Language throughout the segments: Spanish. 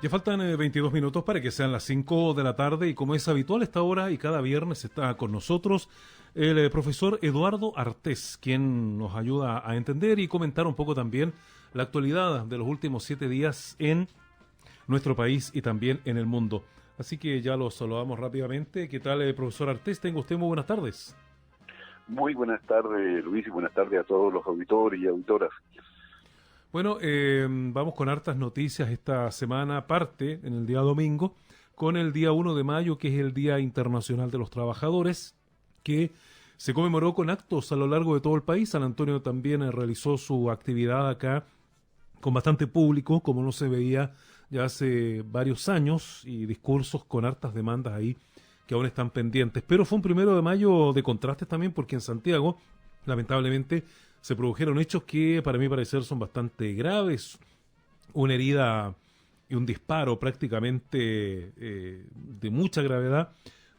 Ya faltan 22 minutos para que sean las 5 de la tarde y como es habitual esta hora y cada viernes está con nosotros el profesor Eduardo Artés, quien nos ayuda a entender y comentar un poco también la actualidad de los últimos 7 días en nuestro país y también en el mundo. Así que ya lo saludamos rápidamente. ¿Qué tal, profesor Artés? Tenga usted muy buenas tardes. Muy buenas tardes, Luis, y buenas tardes a todos los auditores y auditoras. Bueno, vamos con hartas noticias esta semana, parte en el día domingo, con el día 1 de mayo, que es el Día Internacional de los Trabajadores, que se conmemoró con actos a lo largo de todo el país. San Antonio también realizó su actividad acá con bastante público, como no se veía ya hace varios años, y discursos con hartas demandas ahí que aún están pendientes. Pero fue un 1 de mayo de contrastes también, porque en Santiago, lamentablemente, se produjeron hechos que para mí parecer son bastante graves. Una herida y un disparo prácticamente de mucha gravedad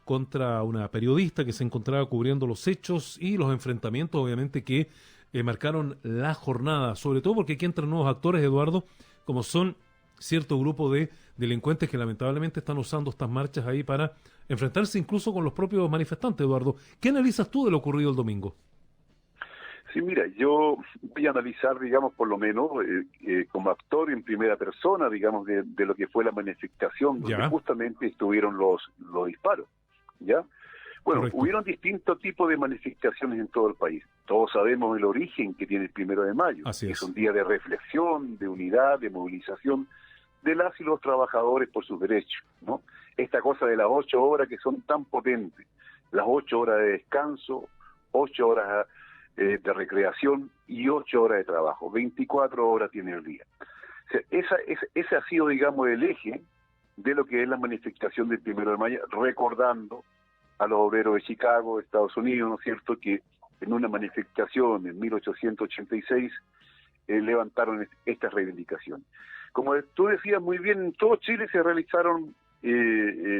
contra una periodista que se encontraba cubriendo los hechos y los enfrentamientos obviamente que marcaron la jornada, sobre todo porque aquí entran nuevos actores, Eduardo, como son cierto grupo de delincuentes que lamentablemente están usando estas marchas ahí para enfrentarse incluso con los propios manifestantes, Eduardo. ¿Qué analizas tú de lo ocurrido el domingo? Sí, mira, yo voy a analizar, digamos, por lo menos como actor en primera persona, digamos, de lo que fue la manifestación, donde Ya, justamente estuvieron los disparos, ¿ya? Bueno, correcto. hubieron distintos tipos de manifestaciones en todo el país. Todos sabemos el origen que tiene el 1 de mayo. Así Es es. un día de reflexión, de unidad, de movilización de las y los trabajadores por sus derechos, ¿no? Esta cosa de las 8 horas que son tan potentes, las 8 horas de descanso, 8 horas de recreación y 8 horas de trabajo, 24 horas tiene el día. O sea, ese ha sido, digamos, el eje de lo que es la manifestación del 1 de mayo, recordando a los obreros de Chicago, Estados Unidos, ¿no es cierto?, que en una manifestación en 1886 levantaron esta reivindicación. Como tú decías muy bien, en todo Chile se realizaron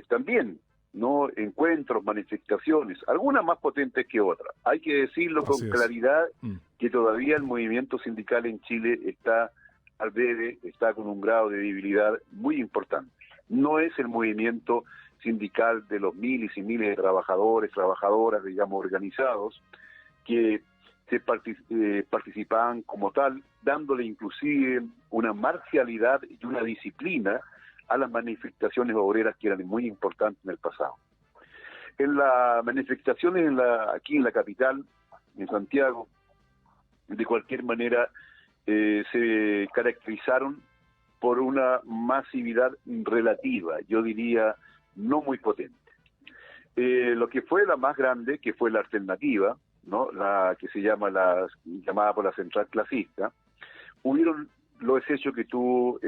también, ¿no?, encuentros, manifestaciones, algunas más potentes que otras. Hay que decirlo con Así es. claridad Mm. que todavía el movimiento sindical en Chile está al debe, está con un grado de debilidad muy importante. No es el movimiento sindical de los miles y miles de trabajadores, trabajadoras, digamos, organizados, que participaban como tal, dándole inclusive una marcialidad y una disciplina a las manifestaciones obreras que eran muy importantes en el pasado. En las manifestaciones aquí en la capital, en Santiago, de cualquier manera se caracterizaron por una masividad relativa, yo diría no muy potente. Lo que fue la más grande, que fue la alternativa, ¿no?, la que se llama llamada por la central clasista, hubieron los hechos que tú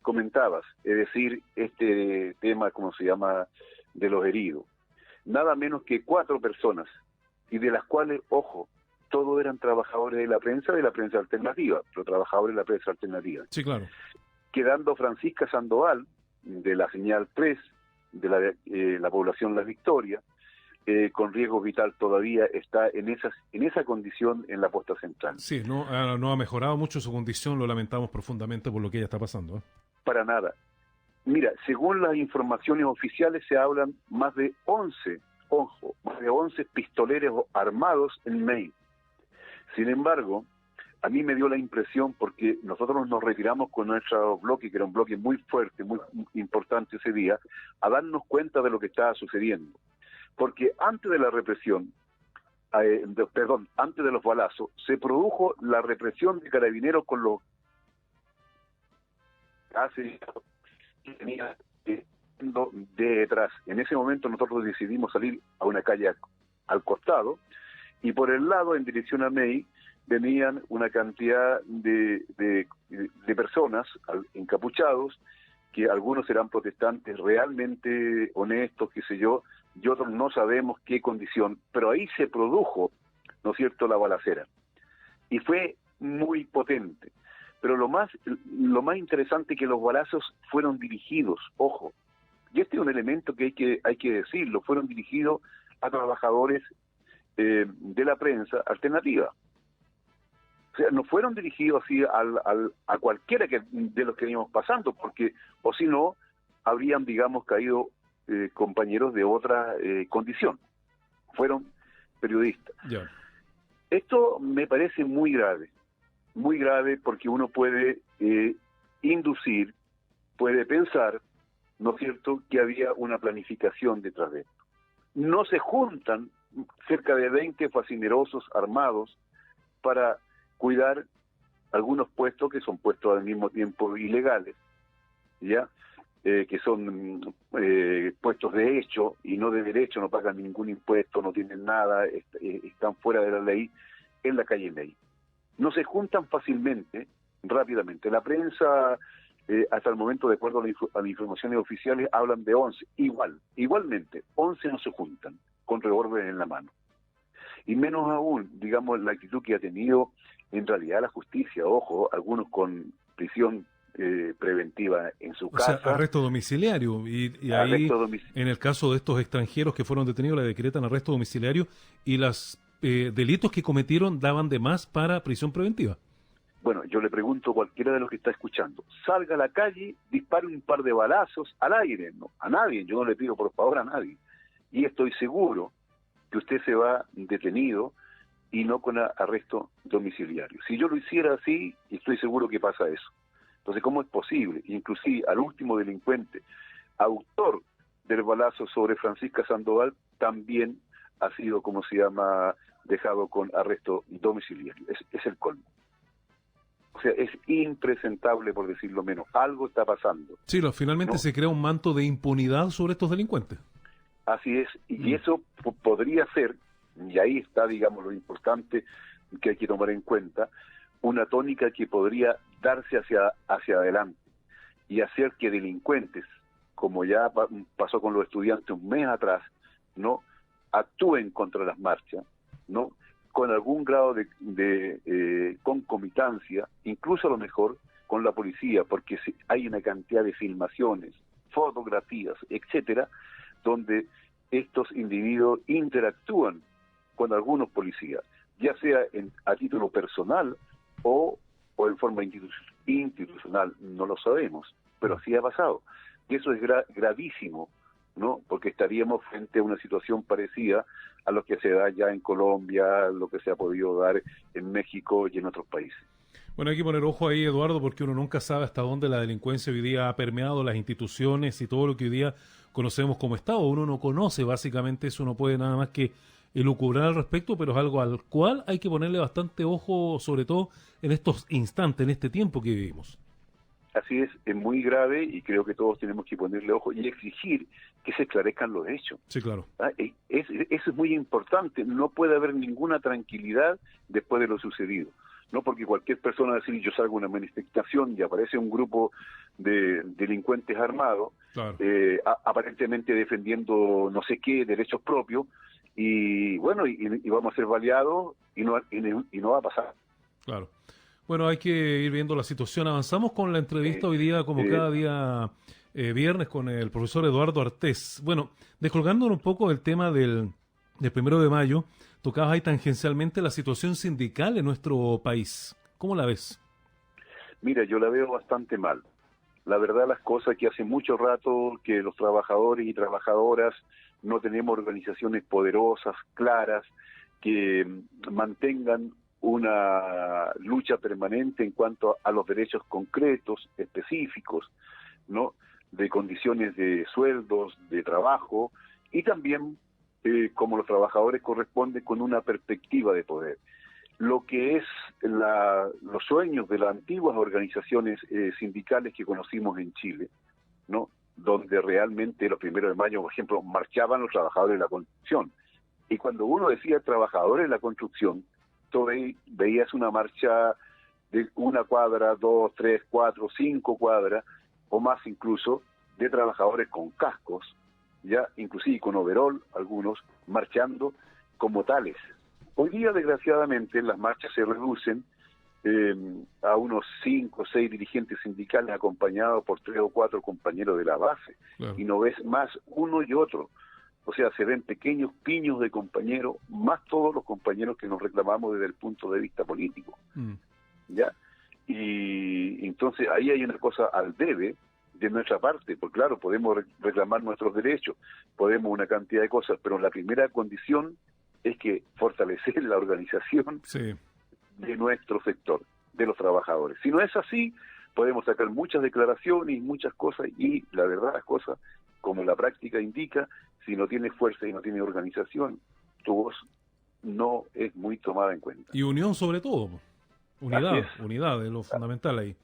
comentabas, es decir, este tema, ¿cómo se llama?, de los heridos. Nada menos que 4 personas, y de las cuales, ojo, todos eran trabajadores de la prensa alternativa, pero trabajadores de la prensa alternativa. Sí, claro. Quedando Francisca Sandoval, de la Señal 3, de la población Las Victorias, con riesgo vital todavía está en esa condición en la posta central. Sí, no ha mejorado mucho su condición, lo lamentamos profundamente por lo que ella está pasando, ¿eh? Para nada. Mira, según las informaciones oficiales se hablan más de 11, ojo, más de 11 pistoleros armados en Maine. Sin embargo, a mí me dio la impresión, porque nosotros nos retiramos con nuestro bloque, que era un bloque muy fuerte, muy importante ese día, a darnos cuenta de lo que estaba sucediendo. Porque antes de la represión, antes de los balazos, se produjo la represión de carabineros con los gases que tenía de detrás. En ese momento nosotros decidimos salir a una calle al costado, y por el lado, en dirección a May, venían una cantidad de personas encapuchados, que algunos eran protestantes realmente honestos, qué sé yo, y otros no sabemos qué condición, pero ahí se produjo, ¿no es cierto?, la balacera. Y fue muy potente. Pero lo más interesante es que los balazos fueron dirigidos, ojo, y este es un elemento que hay que decirlo, fueron dirigidos a trabajadores de la prensa alternativa. O sea, no fueron dirigidos así a cualquiera de los que íbamos pasando, porque, o si no, habrían, digamos, caído compañeros de otra condición. Fueron periodistas. Ya. Esto me parece muy grave porque uno puede inducir, puede pensar, ¿no es cierto?, que había una planificación detrás de esto. No se juntan cerca de 20 facinerosos armados para cuidar algunos puestos que son puestos al mismo tiempo ilegales, ¿ya? Que son puestos de hecho y no de derecho, no pagan ningún impuesto, no tienen nada, están fuera de la ley, en la calle Ley. No se juntan fácilmente, rápidamente. La prensa, hasta el momento, de acuerdo a las informaciones oficiales, hablan de 11. Igualmente, 11 no se juntan con revólver en la mano. Y menos aún, digamos, la actitud que ha tenido en realidad la justicia. Ojo, algunos con prisión preventiva en su casa. O sea, arresto domiciliario. Y ahí, en el caso de estos extranjeros que fueron detenidos, le decretan arresto domiciliario y los delitos que cometieron daban de más para prisión preventiva. Bueno, yo le pregunto a cualquiera de los que está escuchando, salga a la calle, dispare un par de balazos al aire, no, a nadie, yo no le pido por favor a nadie. Y estoy seguro que usted se va detenido y no con arresto domiciliario. Si yo lo hiciera así, estoy seguro que pasa eso. Entonces, ¿cómo es posible? Inclusive al último delincuente, autor del balazo sobre Francisca Sandoval, también ha sido, como se llama, dejado con arresto domiciliario. Es el colmo. O sea, es impresentable, por decirlo menos. Algo está pasando. Sí, finalmente, ¿no?, se crea un manto de impunidad sobre estos delincuentes. Así es, y eso podría ser, y ahí está, digamos, lo importante que hay que tomar en cuenta, una tónica que podría darse hacia adelante y hacer que delincuentes, como ya pasó con los estudiantes un mes atrás, ¿no?, actúen contra las marchas, ¿no?, con algún grado de concomitancia, incluso a lo mejor con la policía, porque hay una cantidad de filmaciones, fotografías, etcétera, donde estos individuos interactúan con algunos policías, ya sea a título personal o en forma institucional, no lo sabemos, pero así ha pasado. Y eso es gravísimo, ¿no? Porque estaríamos frente a una situación parecida a lo que se da ya en Colombia, lo que se ha podido dar en México y en otros países. Bueno, hay que poner ojo ahí, Eduardo, porque uno nunca sabe hasta dónde la delincuencia hoy día ha permeado las instituciones y todo lo que hoy día conocemos como Estado. Uno no conoce, básicamente, eso no puede nada más que elucubrar al respecto, pero es algo al cual hay que ponerle bastante ojo, sobre todo en estos instantes, en este tiempo que vivimos. Así es muy grave y creo que todos tenemos que ponerle ojo y exigir que se esclarezcan los hechos. Sí, claro. Eso es muy importante. No puede haber ninguna tranquilidad después de lo sucedido. No porque cualquier persona decir yo salgo a una manifestación y aparece un grupo de delincuentes armados, claro, aparentemente defendiendo no sé qué, derechos propios, y bueno, y vamos a ser baleados y no va a pasar. Claro. Bueno, hay que ir viendo la situación. Avanzamos con la entrevista hoy día, como cada día viernes, con el profesor Eduardo Artés. Bueno, descolgándonos un poco del tema del 1 de mayo, tocabas ahí tangencialmente la situación sindical en nuestro país. ¿Cómo la ves? Mira, yo la veo bastante mal. La verdad, las cosas que hace mucho rato que los trabajadores y trabajadoras no tenemos organizaciones poderosas, claras, que mantengan una lucha permanente en cuanto a los derechos concretos, específicos, ¿no?, de condiciones de sueldos, de trabajo, y también, como los trabajadores corresponde, con una perspectiva de poder. Lo que es los sueños de las antiguas organizaciones sindicales que conocimos en Chile, ¿no?, donde realmente los 1 de mayo, por ejemplo, marchaban los trabajadores de la construcción. Y cuando uno decía trabajadores de la construcción, tú veías una marcha de 1 cuadra, 2, 3, 4, 5 cuadras, o más incluso, de trabajadores con cascos, ya inclusive con overol, algunos, marchando como tales. Hoy día, desgraciadamente, las marchas se reducen a unos 5 o 6 dirigentes sindicales acompañados por 3 o 4 compañeros de la base, claro, y no ves más uno y otro. O sea, se ven pequeños piños de compañeros, más todos los compañeros que nos reclamamos desde el punto de vista político. ¿Ya? Y entonces ahí hay una cosa al debe, de nuestra parte, porque claro, podemos reclamar nuestros derechos, podemos una cantidad de cosas, pero la primera condición es que fortalecer la organización Sí. de nuestro sector, de los trabajadores. Si no es así, podemos sacar muchas declaraciones y muchas cosas, y la verdad las cosas, como la práctica indica, si no tiene fuerza y no tiene organización, tu voz no es muy tomada en cuenta. Y unión sobre todo. Así Unidad es lo fundamental ahí.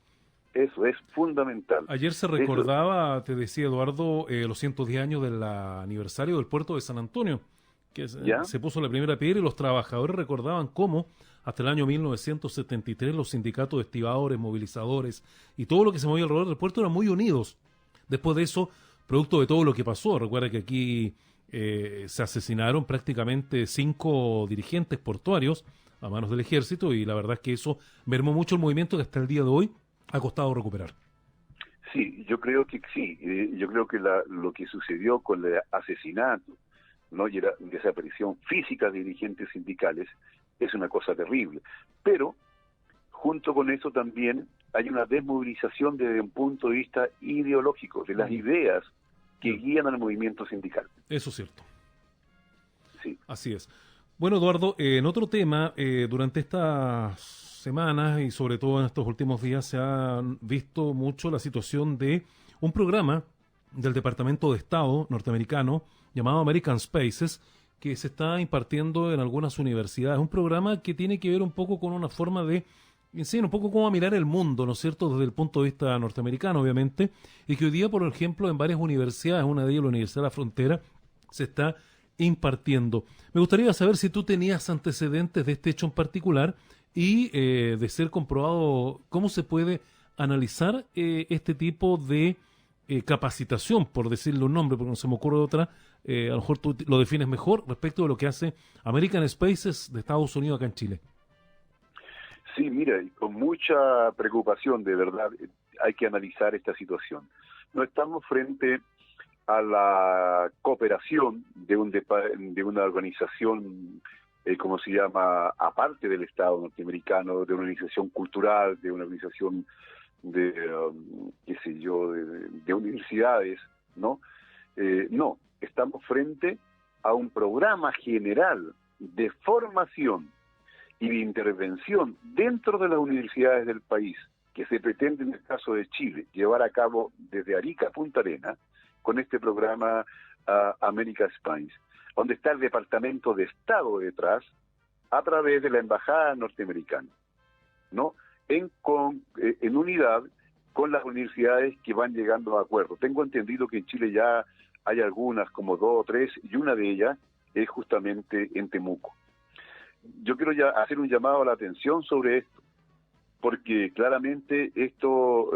eso es fundamental. Ayer se Eso, recordaba, te decía Eduardo, los 110 años del aniversario del puerto de San Antonio, que ¿ya? se puso la primera piedra y los trabajadores recordaban cómo hasta el año 1973 los sindicatos de estibadores, movilizadores y todo lo que se movía alrededor del puerto eran muy unidos. Después de eso, producto de todo lo que pasó, recuerda que aquí se asesinaron prácticamente 5 dirigentes portuarios a manos del ejército y la verdad es que eso mermó mucho el movimiento que hasta el día de hoy ha costado recuperar. Sí, yo creo que sí. Yo creo que lo que sucedió con el asesinato, ¿no? Y la desaparición física de dirigentes sindicales es una cosa terrible. Pero, junto con eso también hay una desmovilización desde un punto de vista ideológico, de las ideas que guían al movimiento sindical. Eso es cierto. Sí. Así es. Bueno, Eduardo, en otro tema, durante estas semanas y sobre todo en estos últimos días se ha visto mucho la situación de un programa del Departamento de Estado norteamericano llamado American Spaces que se está impartiendo en algunas universidades. Un programa que tiene que ver un poco con una forma de enseñar un poco cómo mirar el mundo, ¿no es cierto?, desde el punto de vista norteamericano, obviamente, y que hoy día, por ejemplo, en varias universidades, una de ellas, la Universidad de la Frontera, se está impartiendo. Me gustaría saber si tú tenías antecedentes de este hecho en particular y de ser comprobado, cómo se puede analizar este tipo de capacitación, por decirle un nombre, porque no se me ocurre otra, a lo mejor tú lo defines mejor respecto de lo que hace American Spaces de Estados Unidos acá en Chile. Sí, mira, y con mucha preocupación, de verdad, hay que analizar esta situación. No estamos frente a la cooperación de una organización, como se llama, aparte del Estado norteamericano, de una organización cultural, de una organización de, qué sé yo, de universidades, ¿no? No, estamos frente a un programa general de formación y de intervención dentro de las universidades del país, que se pretende en el caso de Chile llevar a cabo desde Arica a Punta Arenas, con este programa American Spaces, donde está el Departamento de Estado detrás, a través de la Embajada norteamericana, ¿no? En unidad con las universidades que van llegando a acuerdo. Tengo entendido que en Chile ya hay algunas, como 2 o 3, y una de ellas es justamente en Temuco. Yo quiero ya hacer un llamado a la atención sobre esto, porque claramente esto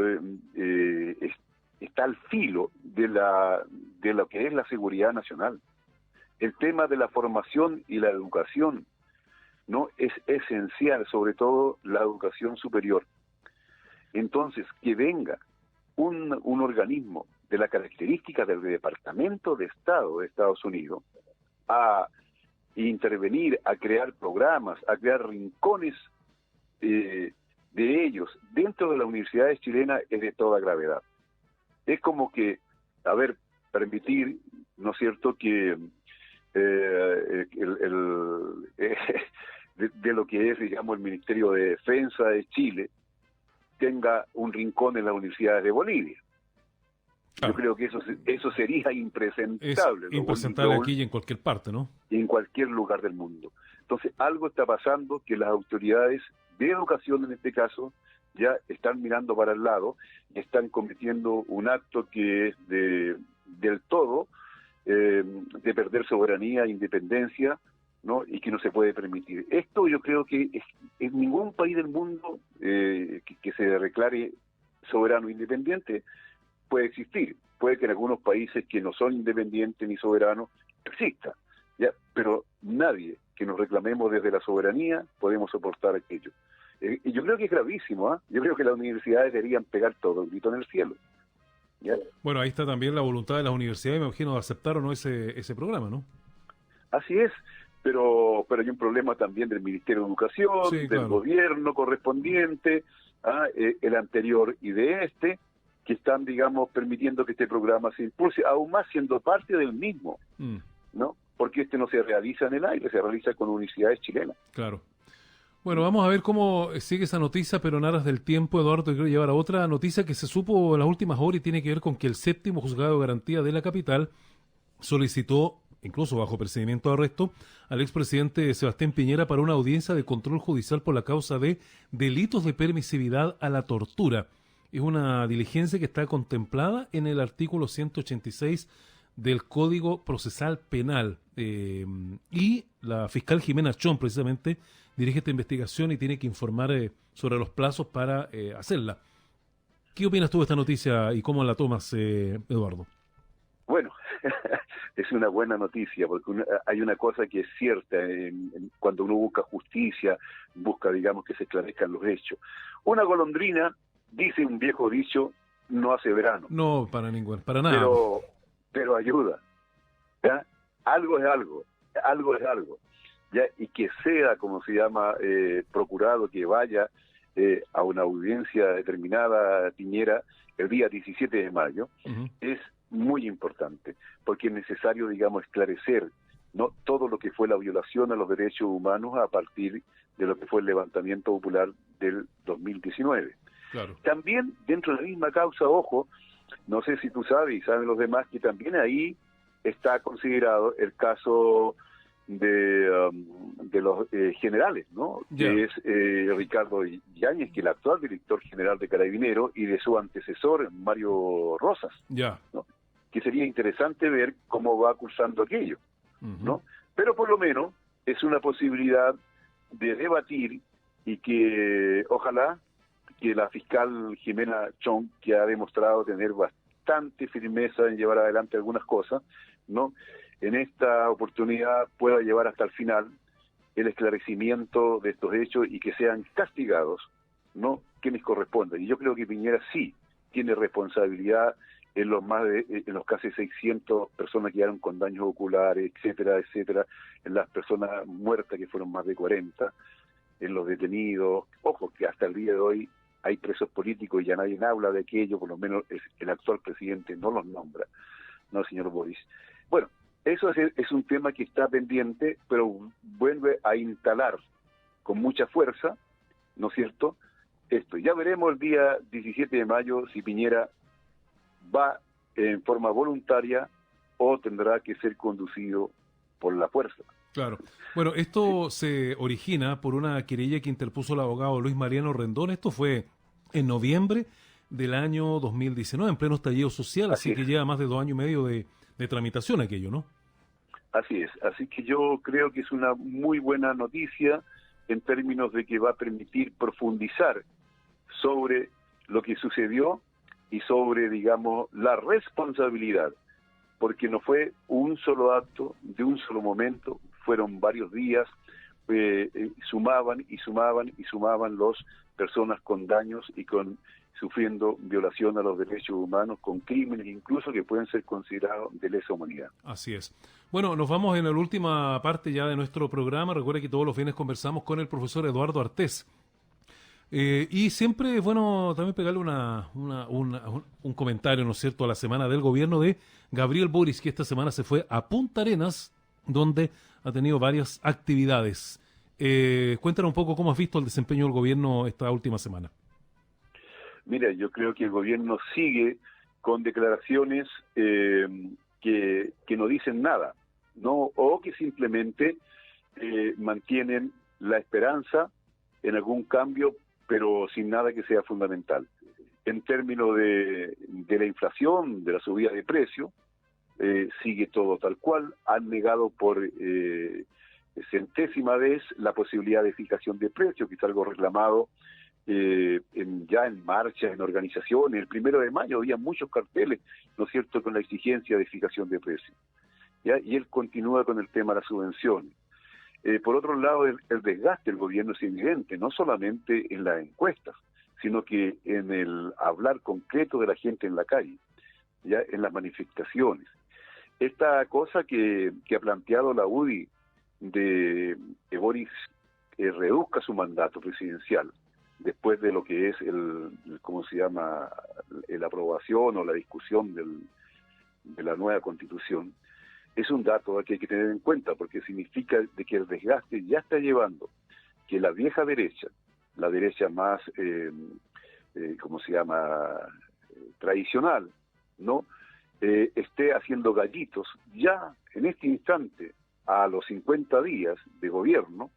está al filo de lo que es la seguridad nacional. El tema de la formación y la educación, ¿no?, es esencial, sobre todo la educación superior. Entonces, que venga un organismo de las características del Departamento de Estado de Estados Unidos a intervenir, a crear programas, a crear rincones de ellos dentro de las universidades chilenas es de toda gravedad. Es como que, permitir, ¿no es cierto?, que de lo que es, digamos, el Ministerio de Defensa de Chile tenga un rincón en las universidades de Bolivia. Claro. Yo creo que eso sería impresentable. Es impresentable aquí y en cualquier parte, ¿no? En cualquier lugar del mundo. Entonces, algo está pasando que las autoridades de educación, en este caso, ya están mirando para el lado y están cometiendo un acto que es del todo de perder soberanía e independencia, ¿no?, y que no se puede permitir. Esto yo creo que en ningún país del mundo que se declare soberano e independiente puede existir. Puede que en algunos países que no son independientes ni soberanos exista, ¿ya? Pero nadie que nos reclamemos desde la soberanía podemos soportar aquello. Y yo creo que es gravísimo, ¿eh? Yo creo que las universidades deberían pegar todo el grito en el cielo, ¿ya? Bueno, ahí está también la voluntad de las universidades, me imagino, de aceptar o no ese programa, ¿no? Así es, pero hay un problema también del Ministerio de Educación, sí, del gobierno correspondiente, el anterior y de este, que están, digamos, permitiendo que este programa se impulse, aún más siendo parte del mismo, ¿no? Porque este no se realiza en el aire, se realiza con universidades chilenas. Claro. Bueno, vamos a ver cómo sigue esa noticia, pero en aras del tiempo, Eduardo, quiero llevar a otra noticia que se supo en las últimas horas y tiene que ver con que el séptimo juzgado de garantía de la capital solicitó, incluso bajo procedimiento de arresto, al expresidente Sebastián Piñera para una audiencia de control judicial por la causa de delitos de permisividad a la tortura. Es una diligencia que está contemplada en el artículo 186 del Código Procesal Penal. Y la fiscal Jimena Chon, precisamente, dirige esta investigación y tiene que informar sobre los plazos para hacerla. ¿Qué opinas tú de esta noticia y cómo la tomas, Eduardo? Bueno, es una buena noticia, porque hay una cosa que es cierta, cuando uno busca justicia, busca, digamos, que se esclarezcan los hechos. Una golondrina, dice un viejo dicho, no hace verano. No, para nada. Pero ayuda, ¿ya? Algo es algo, algo es algo, ¿ya? Y que sea, como se llama, procurado, que vaya a una audiencia determinada, Piñera, el día 17 de mayo, es muy importante, porque es necesario, digamos, esclarecer, ¿no?, todo lo que fue la violación a los derechos humanos a partir de lo que fue el levantamiento popular del 2019. Claro. También, dentro de la misma causa, ojo, no sé si tú sabes y saben los demás, que también ahí está considerado el caso de los generales, ¿no? Que es Ricardo Yáñez, que es el actual director general de Carabineros, y de su antecesor, Mario Rosas, ¿no? Que sería interesante ver cómo va cursando aquello, ¿no? Pero por lo menos es una posibilidad de debatir y que ojalá que la fiscal Jimena Chong, que ha demostrado tener bastante firmeza en llevar adelante algunas cosas, ¿no?, en esta oportunidad pueda llevar hasta el final el esclarecimiento de estos hechos y que sean castigados, ¿no?, quienes corresponden. Y yo creo que Piñera sí tiene responsabilidad en los casi 600 personas que quedaron con daños oculares, etcétera, etcétera, en las personas muertas, que fueron más de 40, en los detenidos. Ojo, que hasta el día de hoy hay presos políticos y ya nadie habla de aquello, por lo menos el actual presidente no los nombra, ¿no, señor Boris? Bueno, eso es un tema que está pendiente, pero vuelve a instalar con mucha fuerza, ¿no es cierto?, esto. Ya veremos el día 17 de mayo si Piñera va en forma voluntaria o tendrá que ser conducido por la fuerza. Claro. Bueno, esto se origina por una querella que interpuso el abogado Luis Mariano Rendón. Esto fue en noviembre del año 2019, en pleno estallido social, así que lleva más de 2 años y medio de tramitación aquello, ¿no? Así es. Así que yo creo que es una muy buena noticia en términos de que va a permitir profundizar sobre lo que sucedió y sobre, digamos, la responsabilidad, porque no fue un solo acto, de un solo momento, fueron varios días, sumaban los personas con daños y sufriendo violación a los derechos humanos, con crímenes incluso que pueden ser considerados de lesa humanidad. Así es. Bueno, nos vamos en la última parte ya de nuestro programa. Recuerda que todos los viernes conversamos con el profesor Eduardo Artés. Y siempre es bueno también pegarle un comentario, ¿no es cierto?, a la semana del gobierno de Gabriel Boric, que esta semana se fue a Punta Arenas, donde ha tenido varias actividades. Cuéntanos un poco cómo has visto el desempeño del gobierno esta última semana. Mira, yo creo que el gobierno sigue con declaraciones que no dicen nada, ¿no?, o que simplemente mantienen la esperanza en algún cambio, pero sin nada que sea fundamental. En términos de la inflación, de la subida de precios, sigue todo tal cual. Han negado por centésima vez la posibilidad de fijación de precios, que es algo reclamado ya en marcha, en organizaciones. El 1 de mayo había muchos carteles, ¿no es cierto?, con la exigencia de fijación de precios, ¿ya? Y él continúa con el tema de las subvenciones. Por otro lado, el desgaste del gobierno es evidente, no solamente en las encuestas, sino que en el hablar concreto de la gente en la calle, ya en las manifestaciones. Esta cosa que ha planteado la UDI de que Boris reduzca su mandato presidencial, después de lo que es ¿cómo se llama?, la aprobación o la discusión de la nueva Constitución, es un dato que hay que tener en cuenta, porque significa de que el desgaste ya está llevando que la vieja derecha, la derecha más, ¿cómo se llama?, tradicional, ¿no?, esté haciendo gallitos ya en este instante, a los 50 días de gobierno,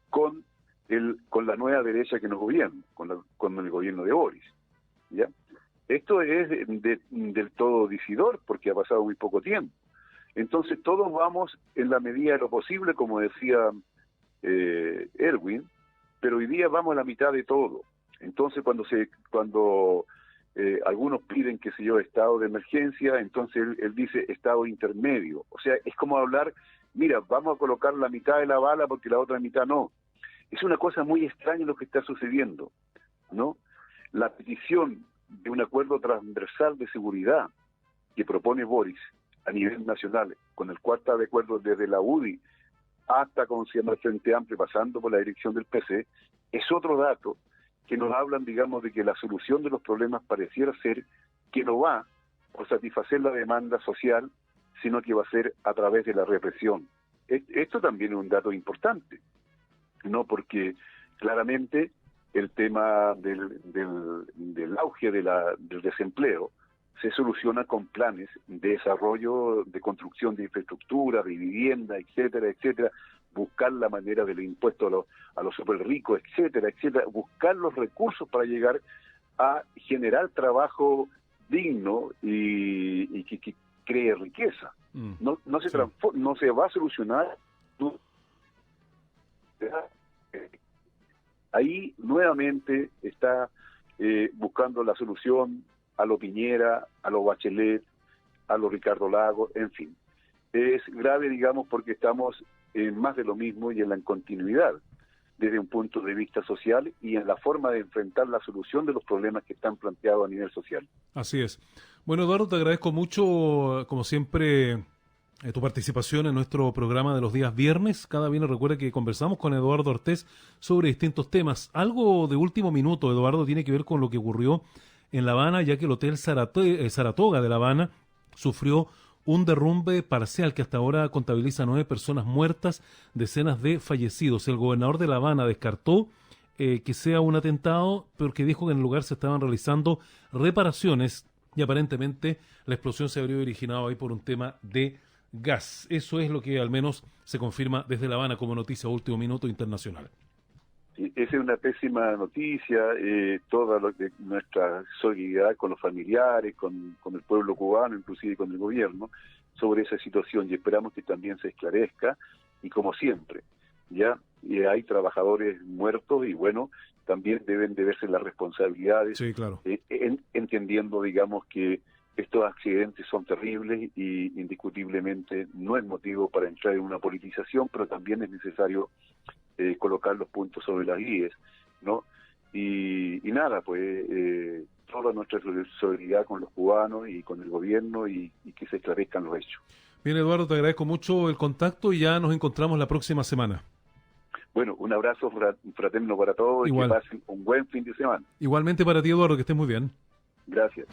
con la nueva derecha que nos gobierna, con el gobierno de Boris, ¿ya? Esto es del todo decidor, porque ha pasado muy poco tiempo. Entonces todos vamos en la medida de lo posible, como decía Erwin, pero hoy día vamos a la mitad de todo. Entonces cuando algunos piden, qué sé yo, estado de emergencia, entonces él dice estado intermedio. O sea, es como hablar, mira, vamos a colocar la mitad de la bala porque la otra mitad no. Es una cosa muy extraña lo que está sucediendo, ¿no? La petición de un acuerdo transversal de seguridad que propone Boris a nivel nacional, con el cual está de acuerdo desde la UDI hasta, como se llama, el Frente Amplio, pasando por la dirección del PC, es otro dato que nos hablan, digamos, de que la solución de los problemas pareciera ser que no va por satisfacer la demanda social, sino que va a ser a través de la represión. Esto también es un dato importante, ¿no? Porque claramente el tema del auge del desempleo se soluciona con planes de desarrollo, de construcción de infraestructura, de vivienda, etcétera, etcétera, buscar la manera del impuesto a los super ricos, etcétera, etcétera, buscar los recursos para llegar a generar trabajo digno y que cree riqueza. No se va a solucionar. Ahí nuevamente está buscando la solución a lo Piñera, a lo Bachelet, a lo Ricardo Lagos, en fin. Es grave, digamos, porque estamos en más de lo mismo y en la continuidad desde un punto de vista social y en la forma de enfrentar la solución de los problemas que están planteados a nivel social. Así es. Bueno, Eduardo, te agradezco mucho, como siempre, tu participación en nuestro programa de los días viernes. Cada viernes recuerda que conversamos con Eduardo Ortiz sobre distintos temas. Algo de último minuto, Eduardo, tiene que ver con lo que ocurrió en La Habana, ya que el Hotel Saratoga de La Habana sufrió un derrumbe parcial que hasta ahora contabiliza 9 personas muertas, decenas de fallecidos. El gobernador de La Habana descartó que sea un atentado, porque dijo que en el lugar se estaban realizando reparaciones y aparentemente la explosión se habría originado ahí por un tema de gas. Eso es lo que al menos se confirma desde La Habana como noticia último minuto internacional. Esa es una pésima noticia, toda nuestra solidaridad con los familiares, con el pueblo cubano, inclusive con el gobierno, sobre esa situación, y esperamos que también se esclarezca, y como siempre, ya hay trabajadores muertos, y bueno, también deben de verse las responsabilidades, sí, claro. Entendiendo, digamos, que estos accidentes son terribles y indiscutiblemente no es motivo para entrar en una politización, pero también es necesario colocar los puntos sobre las IES, ¿no? Y nada, pues toda nuestra solidaridad con los cubanos y con el gobierno y que se esclarezcan los hechos. Bien, Eduardo, te agradezco mucho el contacto y ya nos encontramos la próxima semana. Bueno, un abrazo fraterno para todos. Igual. Y que pasen un buen fin de semana. Igualmente para ti, Eduardo, que estés muy bien. Gracias.